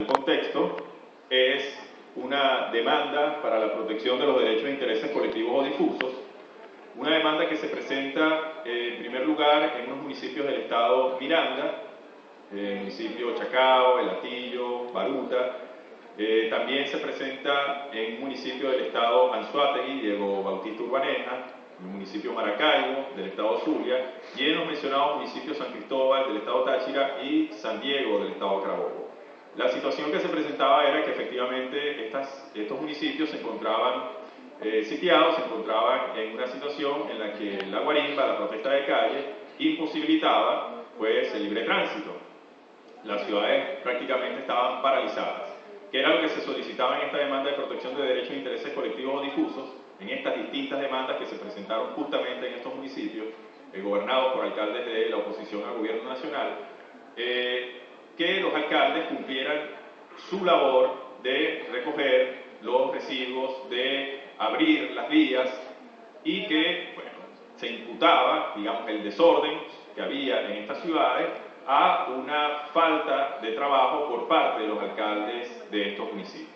El contexto es una demanda para la protección de los derechos e intereses colectivos o difusos, una demanda que se presenta en primer lugar en unos municipios del estado Miranda, el municipio Chacao, El Hatillo, Baruta. También se presenta en un municipio del estado Anzoátegui, Diego Bautista Urbaneja, en el municipio Maracaibo, del estado Zulia, y en los mencionados municipios San Cristóbal, del estado Táchira, y San Diego, del estado Carabobo. La situación que se presentaba era que efectivamente estos municipios se encontraban sitiados, se encontraban en una situación en la que la guarimba, la protesta de calle, imposibilitaba pues el libre tránsito. Las ciudades prácticamente estaban paralizadas. ¿Qué era lo que se solicitaba en esta demanda de protección de derechos e intereses colectivos o difusos? En estas distintas demandas que se presentaron justamente en estos municipios, gobernados por alcaldes de la oposición al gobierno nacional, que los alcaldes cumplieran su labor de recoger los residuos, de abrir las vías y que, bueno, se imputaba, digamos, el desorden que había en estas ciudades a una falta de trabajo por parte de los alcaldes de estos municipios.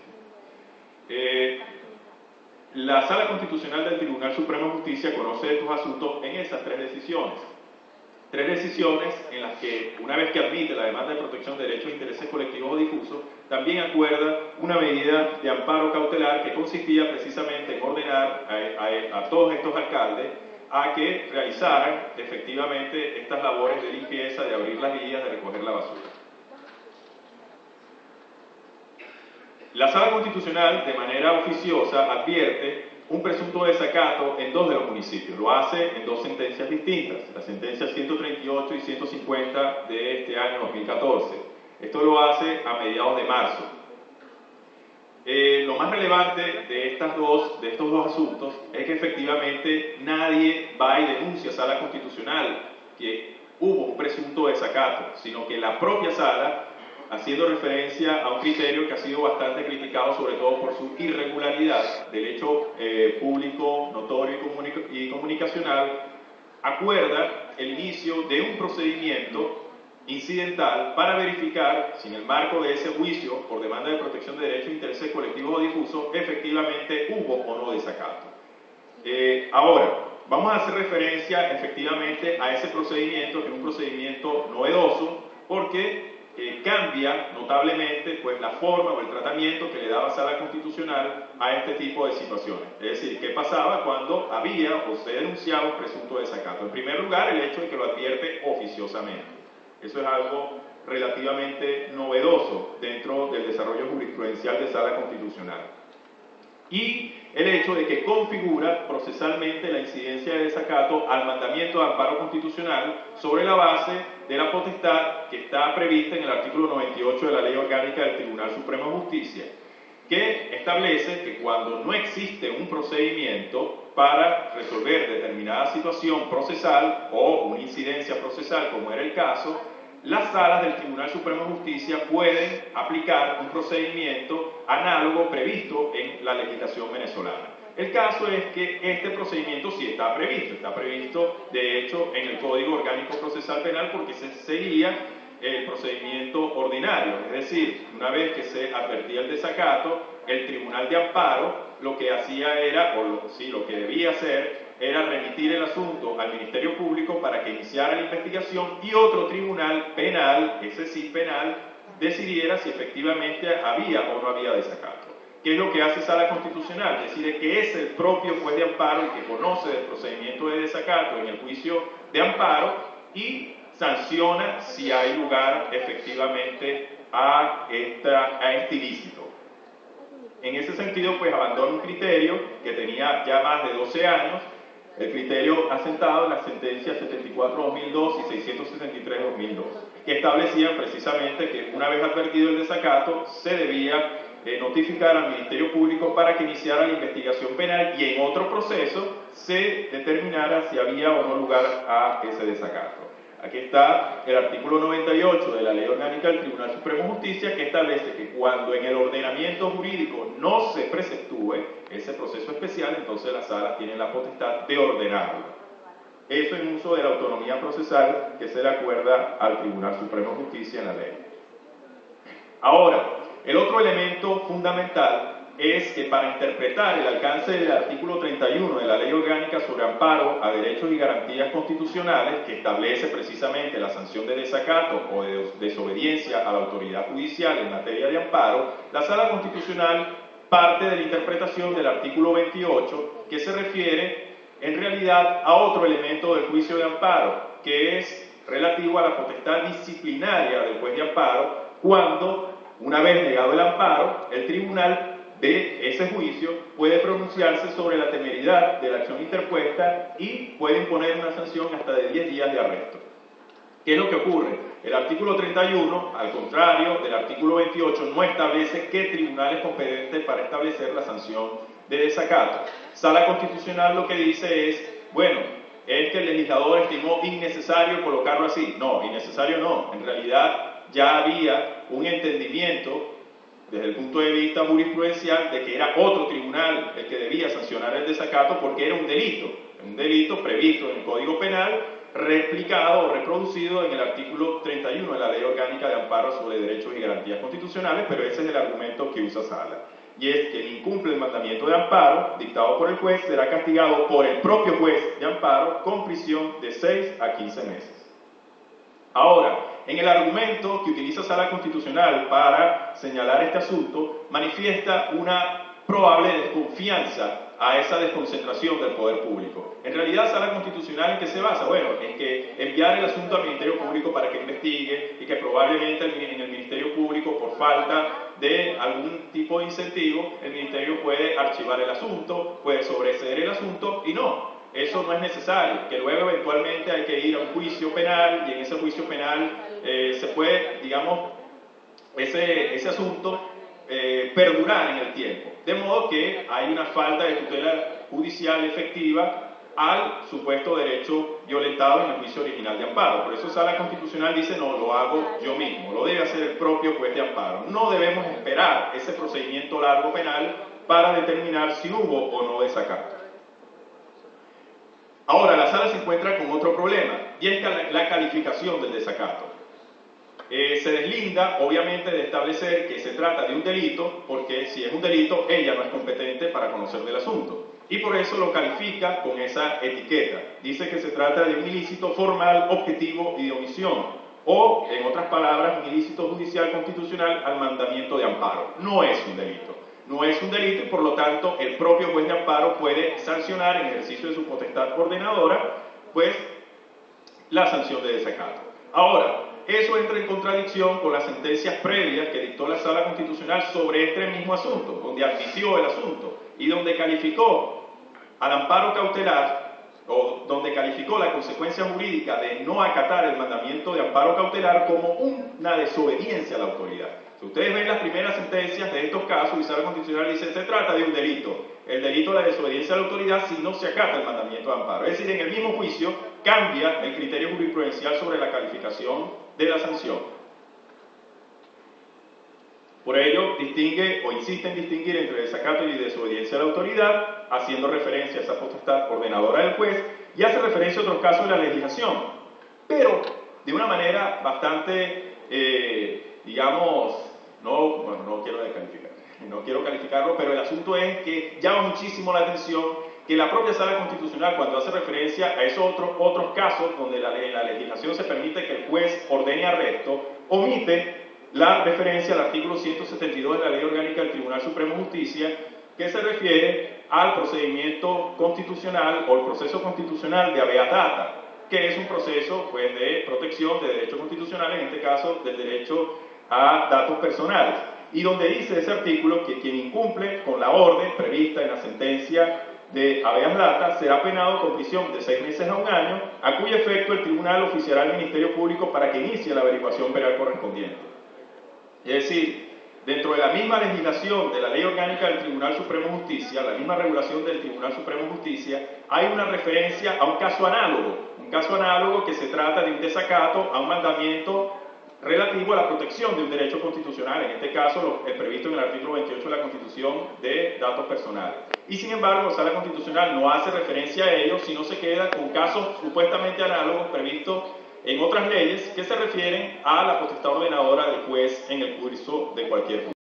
La Sala Constitucional del Tribunal Supremo de Justicia conoce estos asuntos en esas tres decisiones. Tres decisiones en las que, una vez que admite la demanda de protección de derechos e intereses colectivos o difusos, también acuerda una medida de amparo cautelar que consistía precisamente en ordenar a todos estos alcaldes a que realizaran efectivamente estas labores de limpieza, de abrir las vías, de recoger la basura. La Sala Constitucional, de manera oficiosa, advierte un presunto desacato en dos de los municipios. Lo hace en dos sentencias distintas, las sentencias 138 y 150 de este año 2014. Esto lo hace a mediados de marzo. Lo más relevante de estos dos asuntos es que efectivamente nadie va y denuncia a Sala Constitucional que hubo un presunto desacato, sino que la propia Sala, haciendo referencia a un criterio que ha sido bastante criticado, sobre todo por su irregularidad del hecho público, notorio y comunicacional, acuerda el inicio de un procedimiento incidental para verificar si en el marco de ese juicio por demanda de protección de derechos e intereses colectivos o difusos efectivamente hubo o no desacato. Ahora, vamos a hacer referencia efectivamente a ese procedimiento, que es un procedimiento novedoso, porque cambia notablemente pues, la forma o el tratamiento que le daba Sala Constitucional a este tipo de situaciones. Es decir, ¿qué pasaba cuando había o se denunciaba un presunto desacato? En primer lugar, el hecho de que lo advierte oficiosamente. Eso es algo relativamente novedoso dentro del desarrollo jurisprudencial de Sala Constitucional. Y el hecho de que configura procesalmente la incidencia de desacato al mandamiento de amparo constitucional sobre la base de la potestad que está prevista en el artículo 98 de la Ley Orgánica del Tribunal Supremo de Justicia, que establece que cuando no existe un procedimiento para resolver determinada situación procesal o una incidencia procesal, como era el caso, las salas del Tribunal Supremo de Justicia pueden aplicar un procedimiento análogo previsto en la legislación venezolana. El caso es que este procedimiento sí está previsto de hecho en el Código Orgánico Procesal Penal porque se seguía el procedimiento ordinario, es decir, una vez que se advertía el desacato, el Tribunal de Amparo lo que hacía era, lo que debía hacer era remitir el asunto al Ministerio Público para que iniciara la investigación y otro tribunal penal, ese sí penal, decidiera si efectivamente había o no había desacato. ¿Qué es lo que hace Sala Constitucional? Decide que es el propio juez de amparo el que conoce del procedimiento de desacato en el juicio de amparo y sanciona si hay lugar efectivamente a este ilícito. En ese sentido, pues abandona un criterio que tenía ya más de 12 años, el criterio asentado en las sentencias 74-2002 y 673-2002, que establecían precisamente que una vez advertido el desacato, se debía notificar al Ministerio Público para que iniciara la investigación penal y en otro proceso se determinara si había o no lugar a ese desacato. Aquí está el artículo 98 de la Ley Orgánica del Tribunal Supremo de Justicia que establece que cuando en el ordenamiento jurídico no se preceptúe ese proceso especial, entonces la Sala tiene la potestad de ordenarlo. Eso en uso de la autonomía procesal que se le acuerda al Tribunal Supremo de Justicia en la ley. Ahora, el otro elemento fundamental es que para interpretar el alcance del artículo 31 de la Ley Orgánica sobre Amparo a Derechos y Garantías Constitucionales, que establece precisamente la sanción de desacato o de desobediencia a la autoridad judicial en materia de amparo, la Sala Constitucional parte de la interpretación del artículo 28, que se refiere en realidad a otro elemento del juicio de amparo, que es relativo a la potestad disciplinaria del juez de amparo, cuando, una vez negado el amparo, el tribunal de ese juicio puede pronunciarse sobre la temeridad de la acción interpuesta y puede imponer una sanción hasta de 10 días de arresto. ¿Qué es lo que ocurre? El artículo 31, al contrario del artículo 28, no establece qué tribunal es competente para establecer la sanción de desacato. Sala Constitucional lo que dice es, bueno, es que el legislador estimó innecesario colocarlo así. No, innecesario no. En realidad ya había un entendimiento desde el punto de vista jurisprudencial de que era otro tribunal el que debía sancionar el desacato porque era un delito previsto en el Código Penal, replicado o reproducido en el artículo 31 de la Ley Orgánica de Amparo sobre Derechos y Garantías Constitucionales, pero ese es el argumento que usa Sala. Y es que quien incumple el mandamiento de amparo dictado por el juez será castigado por el propio juez de amparo con prisión de 6 a 15 meses. Ahora, en el argumento que utiliza Sala Constitucional para señalar este asunto, manifiesta una probable desconfianza a esa desconcentración del poder público. En realidad, Sala Constitucional, ¿en qué se basa? Bueno, en que enviar el asunto al Ministerio Público para que investigue y que probablemente en el Ministerio Público, por falta de algún tipo de incentivo, el Ministerio puede archivar el asunto, puede sobreseer el asunto y no. Eso no es necesario, que luego eventualmente hay que ir a un juicio penal y en ese juicio penal se puede, digamos, ese asunto perdurar en el tiempo. De modo que hay una falta de tutela judicial efectiva al supuesto derecho violentado en el juicio original de amparo. Por eso Sala Constitucional dice, no, lo hago yo mismo, lo debe hacer el propio juez de amparo. No debemos esperar ese procedimiento largo penal para determinar si hubo o no desacato. Ahora, la Sala se encuentra con otro problema, y es la calificación del desacato. Se deslinda, obviamente, de establecer que se trata de un delito, porque si es un delito, ella no es competente para conocer del asunto. Y por eso lo califica con esa etiqueta. Dice que se trata de un ilícito formal, objetivo y de omisión, o, en otras palabras, un ilícito judicial constitucional al mandamiento de amparo. No es un delito. No es un delito y por lo tanto el propio juez de amparo puede sancionar en ejercicio de su potestad ordenadora, pues, la sanción de desacato. Ahora, eso entra en contradicción con las sentencias previas que dictó la Sala Constitucional sobre este mismo asunto, donde admitió el asunto y donde calificó al amparo cautelar o donde calificó la consecuencia jurídica de no acatar el mandamiento de amparo cautelar como una desobediencia a la autoridad. Si ustedes ven las primeras sentencias de estos casos, y Sala Constitucional dice, se trata de un delito, el delito de la desobediencia a la autoridad si no se acata el mandamiento de amparo. Es decir, en el mismo juicio cambia el criterio jurisprudencial sobre la calificación de la sanción. Por ello, distingue o insiste en distinguir entre desacato y desobediencia a la autoridad, haciendo referencia a esa potestad ordenadora del juez, y hace referencia a otros casos de la legislación, pero de una manera bastante, digamos, no quiero calificarlo, pero el asunto es que llama muchísimo la atención que la propia Sala Constitucional, cuando hace referencia a esos otros casos donde en la legislación se permite que el juez ordene arresto, omite la referencia al artículo 172 de la Ley Orgánica del Tribunal Supremo de Justicia, que se refiere al procedimiento constitucional o el proceso constitucional de habeas data, que es un proceso, pues, de protección de derechos constitucionales, en este caso del derecho a datos personales, y donde dice ese artículo que quien incumple con la orden prevista en la sentencia de habeas data será penado con prisión de 6 meses a 1 año, a cuyo efecto el tribunal oficiará al Ministerio Público para que inicie la averiguación penal correspondiente. Es decir, dentro de la misma legislación de la Ley Orgánica del Tribunal Supremo de Justicia, la misma regulación del Tribunal Supremo de Justicia, hay una referencia a un caso análogo que se trata de un desacato a un mandamiento relativo a la protección de un derecho constitucional, en este caso el previsto en el artículo 28 de la Constitución de datos personales. Y sin embargo, la Sala Constitucional no hace referencia a ello, sino se queda con casos supuestamente análogos previstos en otras leyes que se refieren a la potestad ordenadora del juez en el curso de cualquier juicio.